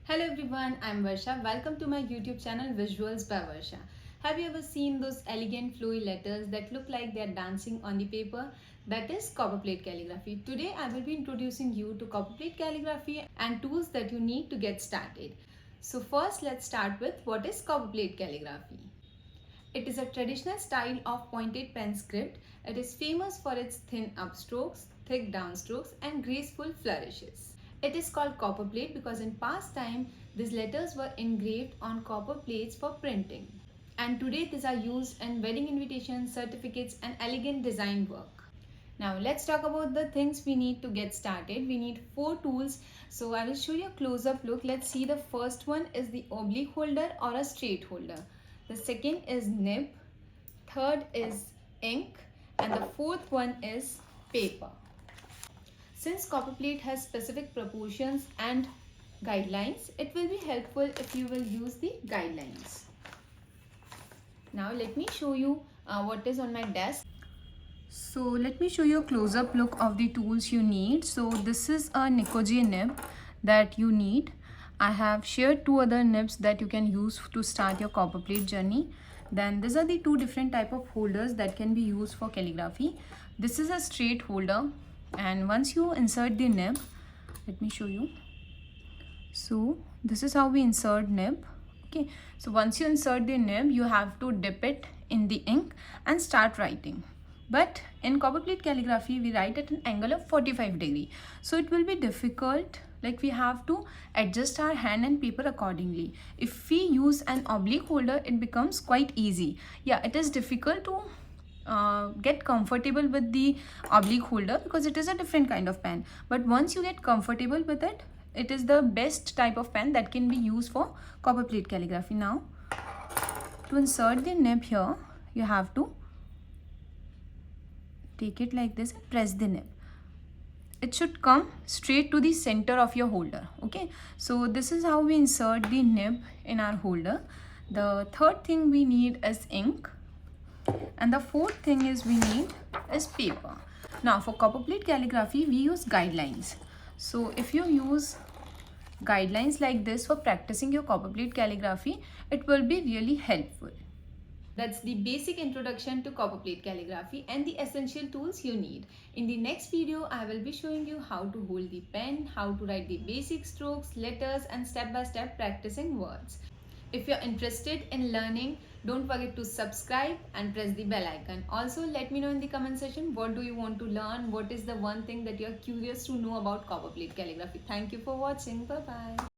Hello everyone, I'm Varsha. Welcome to my YouTube channel Visuals by Varsha. Have you ever seen those elegant flowy letters that look like they're dancing on the paper? That is copperplate calligraphy. Today I will be introducing you to copperplate calligraphy and tools that you need to get started. So first let's start with what is copperplate calligraphy. It is a traditional style of pointed pen script. It is famous for its thin upstrokes, thick downstrokes and graceful flourishes. It is called copperplate because in past time these letters were engraved on copper plates for printing. And today these are used in wedding invitations, certificates and elegant design work. Now let's talk about the things we need to get started. We need 4 tools. So I will show you a close-up look. Let's see, the first one is the oblique holder or a straight holder. The second is nib. Third is ink. And the fourth one is paper. Since copperplate has specific proportions and guidelines, it will be helpful if you will use the guidelines. Now let me show you what is on my desk. So let me show you a close-up look of the tools you need. So this is a Nikojie nib that you need. I have shared 2 other nibs that you can use to start your copperplate journey. Then these are the 2 different type of holders that can be used for calligraphy. This is a straight holder, and once you insert the nib, let me show you. So this is how we insert nib. Okay, so once you insert the nib, you have to dip it in the ink and start writing. But in copperplate calligraphy, we write at an angle of 45 degree. So it will be difficult, like we have to adjust our hand and paper accordingly. If we use an oblique holder, it becomes quite easy. Yeah, it is difficult to get comfortable with the oblique holder because it is a different kind of pen. But once you get comfortable with it, it is the best type of pen that can be used for copperplate calligraphy. Now, to insert the nib here, you have to take it like this and press the nib. It should come straight to the center of your holder. Okay, so this is how we insert the nib in our holder. The third thing we need is ink, and the fourth thing is we need is paper. Now for copperplate calligraphy, we use guidelines. So if you use guidelines like this for practicing your copperplate calligraphy, it will be really helpful. That's the basic introduction to copperplate calligraphy and the essential tools you need. In the next video, I will be showing you how to hold the pen, how to write the basic strokes, letters and step-by-step practicing words. If you're interested in learning, don't forget to subscribe and press the bell icon. Also, let me know in the comment section what do you want to learn, what is the one thing that you're curious to know about copperplate calligraphy. Thank you for watching. Bye-bye.